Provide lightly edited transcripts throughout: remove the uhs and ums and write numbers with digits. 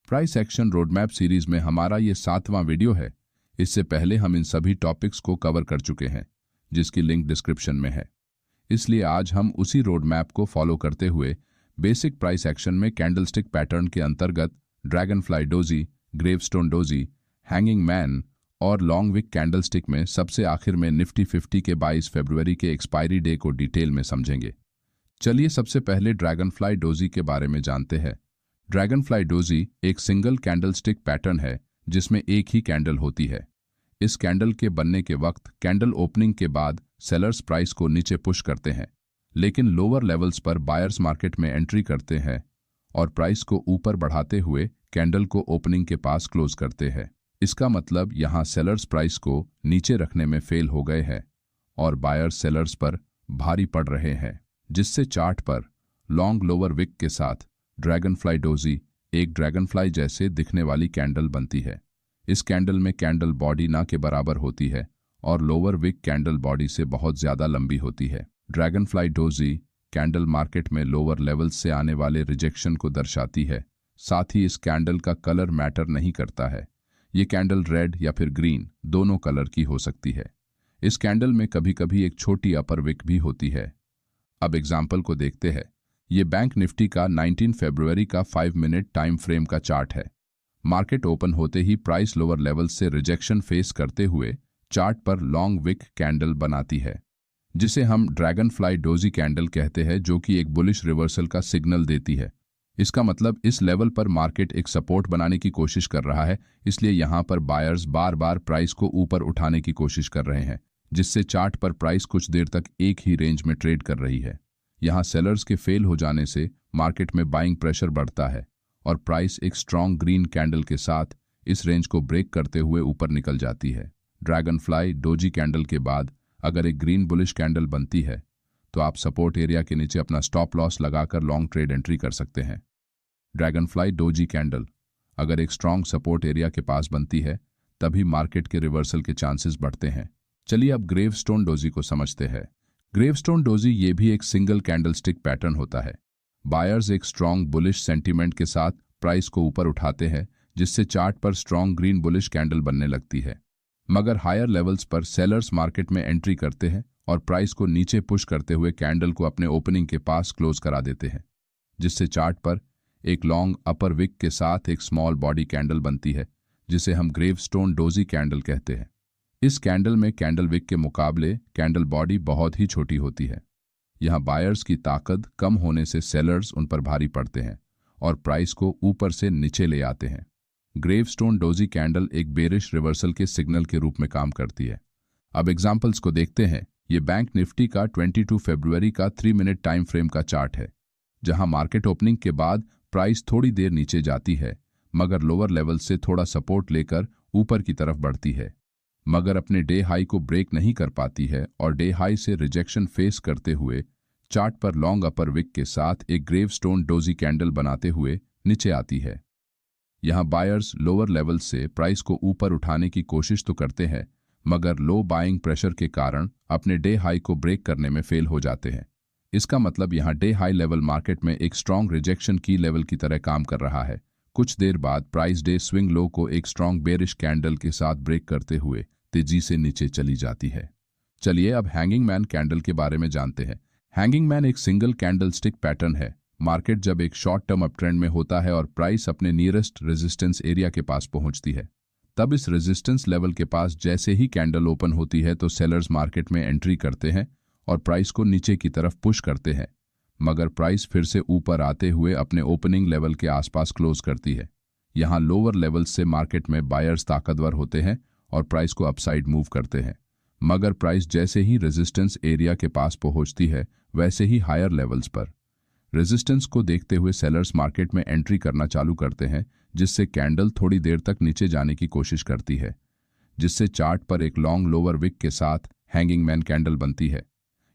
Price action roadmap series में हमारा ये 7वां वीडियो है। इससे पहले हम इन सभी टॉपिक्स को कवर कर चुके हैं, जिसकी लिंक डिस्क्रिप्शन में है। इसलिए आज हम उसी रोडमैप को फॉलो करते हुए बेसिक प्राइस एक्शन में कैंडलस्टिक पैटर्न के अंतर्गत Dragonfly doji, gravestone doji, hanging man और लॉन्ग विक कैंडलस्टिक में सबसे आखिर में निफ्टी 50 के 22 फरवरी के एक्सपायरी डे को डिटेल में समझेंगे। चलिए सबसे पहले ड्रैगनफ्लाई डोजी के बारे में जानते हैं। ड्रैगनफ्लाई डोजी एक सिंगल कैंडलस्टिक पैटर्न है जिसमें एक ही कैंडल होती है। इस कैंडल के बनने के वक्त कैंडल ओपनिंग के बाद सेलर्स प्राइस को नीचे पुश करते हैं, लेकिन लोअर लेवल्स पर बायर्स मार्केट में एंट्री करते हैं और प्राइस को ऊपर बढ़ाते हुए कैंडल को ओपनिंग के पास क्लोज करते हैं। इसका मतलब यहां सेलर्स प्राइस को नीचे रखने में फेल हो गए हैं और बायर्स सेलर्स पर भारी पड़ रहे हैं, जिससे चार्ट पर लॉन्ग लोअर विक के साथ ड्रैगनफ्लाई डोजी एक ड्रैगनफ्लाई जैसे दिखने वाली कैंडल बनती है। इस कैंडल में कैंडल बॉडी ना के बराबर होती है और लोअर विक कैंडल बॉडी से बहुत ज्यादा लंबी होती है। ड्रैगनफ्लाई डोजी कैंडल मार्केट में लोअर लेवल्स से आने वाले रिजेक्शन को दर्शाती है। साथ ही इस कैंडल का कलर मैटर नहीं करता है। ये कैंडल रेड या फिर ग्रीन दोनों कलर की हो सकती है। इस कैंडल में कभी कभी एक छोटी अपर विक भी होती है। अब एग्जाम्पल को देखते हैं। ये बैंक निफ्टी का 19 फरवरी का 5 मिनट टाइम फ्रेम का चार्ट है। मार्केट ओपन होते ही प्राइस लोअर लेवल से रिजेक्शन फेस करते हुए चार्ट पर लॉन्ग विक कैंडल बनाती है, जिसे हम ड्रैगनफ्लाई डोजी कैंडल कहते हैं, जो कि एक बुलिश रिवर्सल का सिग्नल देती है। इसका मतलब इस लेवल पर मार्केट एक सपोर्ट बनाने की कोशिश कर रहा है, इसलिए यहां पर बायर्स बार बार प्राइस को ऊपर उठाने की कोशिश कर रहे हैं, जिससे चार्ट पर प्राइस कुछ देर तक एक ही रेंज में ट्रेड कर रही है। यहां सेलर्स के फेल हो जाने से मार्केट में बाइंग प्रेशर बढ़ता है और प्राइस एक स्ट्रॉन्ग ग्रीन कैंडल के साथ इस रेंज को ब्रेक करते हुए ऊपर निकल जाती है। ड्रैगनफ्लाई डोजी कैंडल के बाद अगर एक ग्रीन बुलिश कैंडल बनती है तो आप सपोर्ट एरिया के नीचे अपना स्टॉप लॉस लगाकर लॉन्ग ट्रेड एंट्री कर सकते हैं। ड्रैगनफ्लाई डोजी कैंडल अगर एक स्ट्रॉन्ग सपोर्ट एरिया के पास बनती है तभी मार्केट के रिवर्सल के चांसेस बढ़ते हैं। चलिए अब ग्रेवस्टोन डोजी को समझते हैं। ग्रेवस्टोन डोजी ये भी एक सिंगल कैंडलस्टिक पैटर्न होता है। बायर्स एक स्ट्रॉन्ग बुलिश सेंटीमेंट के साथ प्राइस को ऊपर उठाते हैं, जिससे चार्ट पर स्ट्रॉन्ग ग्रीन बुलिश कैंडल बनने लगती है। मगर हायर लेवल्स पर सेलर्स मार्केट में एंट्री करते हैं और प्राइस को नीचे पुश करते हुए कैंडल को अपने ओपनिंग के पास क्लोज करा देते हैं, जिससे चार्ट पर एक लॉन्ग अपर विक के साथ एक स्मॉल बॉडी कैंडल बनती है, जिसे हम ग्रेवस्टोन डोजी कैंडल कहते हैं। इस कैंडल में कैंडल विक के मुकाबले कैंडल बॉडी बहुत ही छोटी होती है। यहां बायर्स की ताकत कम होने से सेलर्स उन पर भारी पड़ते हैं और प्राइस को ऊपर से नीचे ले आते हैं। ग्रेवस्टोन डोजी कैंडल एक बेरिश रिवर्सल के सिग्नल के रूप में काम करती है। अब एग्जाम्पल्स को देखते हैं। ये बैंक निफ्टी का 22 फरवरी का 3 मिनट टाइम फ्रेम का चार्ट है, जहां मार्केट ओपनिंग के बाद प्राइस थोड़ी देर नीचे जाती है, मगर लोअर लेवल से थोड़ा सपोर्ट लेकर ऊपर की तरफ बढ़ती है, मगर अपने डे हाई को ब्रेक नहीं कर पाती है और डे हाई से रिजेक्शन फेस करते हुए चार्ट पर लॉन्ग अपर विक के साथ एक ग्रेवस्टोन डोजी कैंडल बनाते हुए नीचे आती है। यहां बायर्स लोअर लेवल से प्राइस को ऊपर उठाने की कोशिश तो करते हैं, मगर लो बाइंग प्रेशर के कारण अपने डे हाई को ब्रेक करने में फेल हो जाते हैं। इसका मतलब यहां डे हाई लेवल मार्केट में एक स्ट्रॉन्ग रिजेक्शन की लेवल की तरह काम कर रहा है। कुछ देर बाद प्राइस डे स्विंग लो को एक स्ट्रॉन्ग बेरिश कैंडल के साथ ब्रेक करते हुए तेजी से नीचे चली जाती है। चलिए अब हैंगिंग मैन कैंडल के बारे में जानते हैं। हैंगिंग मैन एक सिंगल कैंडलस्टिक पैटर्न है। मार्केट जब एक शॉर्ट टर्म अपट्रेंड में होता है और प्राइस अपने नियरेस्ट रेजिस्टेंस एरिया के पास पहुंचती है, तब इस रेजिस्टेंस लेवल के पास जैसे ही कैंडल ओपन होती है तो सेलर्स मार्केट में एंट्री करते हैं और प्राइस को नीचे की तरफ पुश करते हैं, मगर प्राइस फिर से ऊपर आते हुए अपने ओपनिंग लेवल के आसपास क्लोज करती है। यहां लोअर लेवल से मार्केट में बायर्स ताकतवर होते हैं और प्राइस को अपसाइड मूव करते हैं, मगर प्राइस जैसे ही रेजिस्टेंस एरिया के पास पहुंचती है वैसे ही हायर लेवल्स पर रेजिस्टेंस को देखते हुए सेलर्स मार्केट में एंट्री करना चालू करते हैं, जिससे कैंडल थोड़ी देर तक नीचे जाने की कोशिश करती है, जिससे चार्ट पर एक लॉन्ग लोअर विक के साथ हैंगिंग मैन कैंडल बनती है।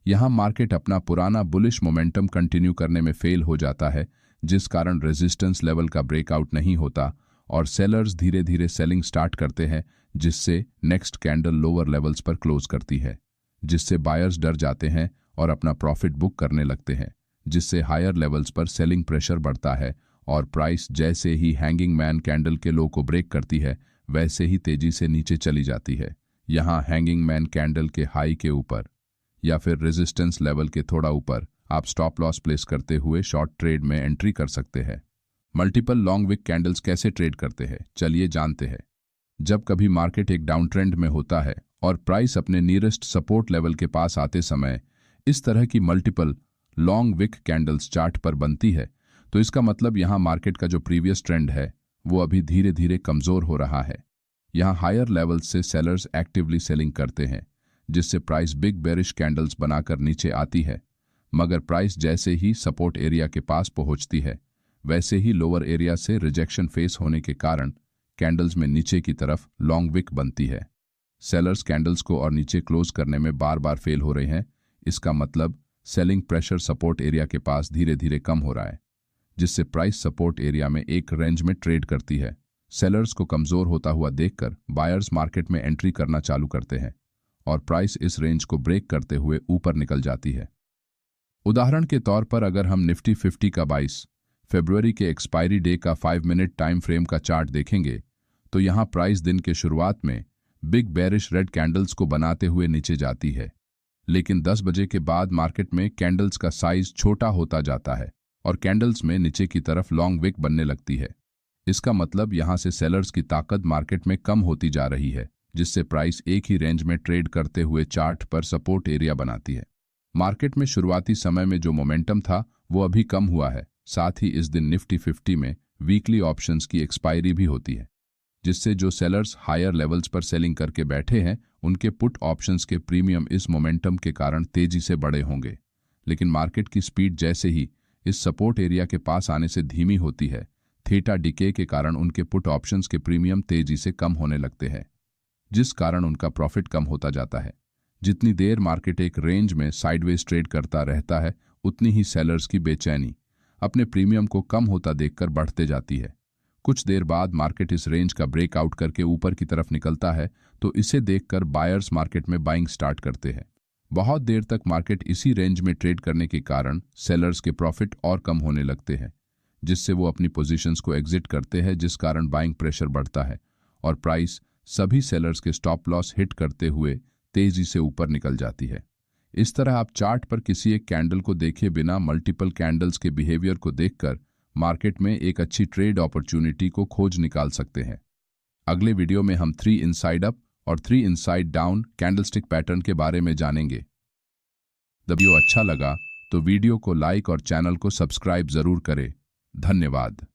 यहां मार्केट अपना पुराना बुलिश मोमेंटम कंटिन्यू करने में फेल हो जाता है, जिस कारण रेजिस्टेंस लेवल का ब्रेकआउट नहीं होता और सेलर्स धीरे धीरे सेलिंग स्टार्ट करते हैं, जिससे नेक्स्ट कैंडल लोअर लेवल्स पर क्लोज करती है, जिससे बायर्स डर जाते हैं और अपना प्रॉफिट बुक करने लगते हैं, जिससे हायर लेवल्स पर सेलिंग प्रेशर बढ़ता है और प्राइस जैसे ही हैंगिंग मैन कैंडल के लो को ब्रेक करती है वैसे ही तेजी से नीचे चली जाती है। यहाँ हैंगिंग मैन कैंडल के हाई के ऊपर या फिर रेजिस्टेंस लेवल के थोड़ा ऊपर आप स्टॉप लॉस प्लेस करते हुए शॉर्ट ट्रेड में एंट्री कर सकते हैं। मल्टीपल लॉन्ग विक कैंडल्स कैसे ट्रेड करते हैं, चलिए जानते हैं। जब कभी मार्केट एक डाउन ट्रेंड में होता है और प्राइस अपने नियरेस्ट सपोर्ट लेवल के पास आते समय इस तरह की multiple long wick candles chart पर बनती है, तो इसका मतलब यहाँ मार्केट का जो प्रीवियस ट्रेंड है वो अभी धीरे धीरे कमजोर हो रहा है। यहाँ हायर लेवल्स से सेलर्स एक्टिवली सेलिंग करते हैं, जिससे प्राइस बिग बेरिश कैंडल्स बनाकर नीचे आती है। मगर प्राइस जैसे ही सपोर्ट एरिया के पास पहुंचती है वैसे ही लोअर एरिया से रिजेक्शन फेस होने के कारण कैंडल्स में नीचे की तरफ लॉन्ग विक बनती है। सेलर्स कैंडल्स को और नीचे क्लोज करने में बार बार फेल हो रहे हैं। इसका मतलब सेलिंग प्रेशर सपोर्ट एरिया के पास धीरे धीरे कम हो रहा है, जिससे प्राइस सपोर्ट एरिया में एक रेंज में ट्रेड करती है। सेलर्स को कमजोर होता हुआ देखकर बायर्स मार्केट में एंट्री करना चालू करते हैं और प्राइस इस रेंज को ब्रेक करते हुए ऊपर निकल जाती है। उदाहरण के तौर पर अगर हम निफ्टी 50 का 22 फरवरी के एक्सपायरी डे का 5 मिनट टाइम फ्रेम का चार्ट देखेंगे तो यहाँ प्राइस दिन के शुरुआत में बिग बेरिश रेड कैंडल्स को बनाते हुए नीचे जाती है, लेकिन 10 बजे के बाद मार्केट में कैंडल्स का साइज छोटा होता जाता है और कैंडल्स में नीचे की तरफ लॉन्ग विक बनने लगती है। इसका मतलब यहाँ से सेलर्स की ताकत मार्केट में कम होती जा रही है, जिससे प्राइस एक ही रेंज में ट्रेड करते हुए चार्ट पर सपोर्ट एरिया बनाती है। मार्केट में शुरुआती समय में जो मोमेंटम था वो अभी कम हुआ है। साथ ही इस दिन निफ्टी 50 में वीकली ऑप्शंस की एक्सपायरी भी होती है, जिससे जो सेलर्स हायर लेवल्स पर सेलिंग करके बैठे हैं उनके पुट ऑप्शंस के प्रीमियम इस मोमेंटम के कारण तेजी से बढ़े होंगे। लेकिन मार्केट की स्पीड जैसे ही इस सपोर्ट एरिया के पास आने से धीमी होती है, थीटा डिके के कारण उनके पुट ऑप्शंस के प्रीमियम तेजी से कम होने लगते हैं, जिस कारण उनका प्रॉफिट कम होता जाता है। जितनी देर मार्केट एक रेंज में साइडवेज ट्रेड करता रहता है उतनी ही सेलर्स की बेचैनी अपने प्रीमियम को कम होता देखकर बढ़ते जाती है। कुछ देर बाद मार्केट इस रेंज का ब्रेकआउट करके ऊपर की तरफ निकलता है तो इसे देखकर बायर्स मार्केट में बाइंग स्टार्ट करते हैं। बहुत देर तक मार्केट इसी रेंज में ट्रेड करने के कारण सेलर्स के प्रॉफिट और कम होने लगते हैं, जिससे वो अपनी पोजीशंस को एग्जिट करते हैं, जिस कारण बाइंग प्रेशर बढ़ता है और प्राइस सभी सेलर्स के स्टॉप लॉस हिट करते हुए तेजी से ऊपर निकल जाती है। इस तरह आप चार्ट पर किसी एक कैंडल को देखे बिना मल्टीपल कैंडल्स के बिहेवियर को देखकर मार्केट में एक अच्छी ट्रेड अपॉर्चुनिटी को खोज निकाल सकते हैं। अगले वीडियो में हम 3 इनसाइड अप और 3 इनसाइड डाउन कैंडलस्टिक पैटर्न के बारे में जानेंगे। वीडियो अच्छा लगा तो वीडियो को लाइक और चैनल को सब्सक्राइब जरूर करें। धन्यवाद।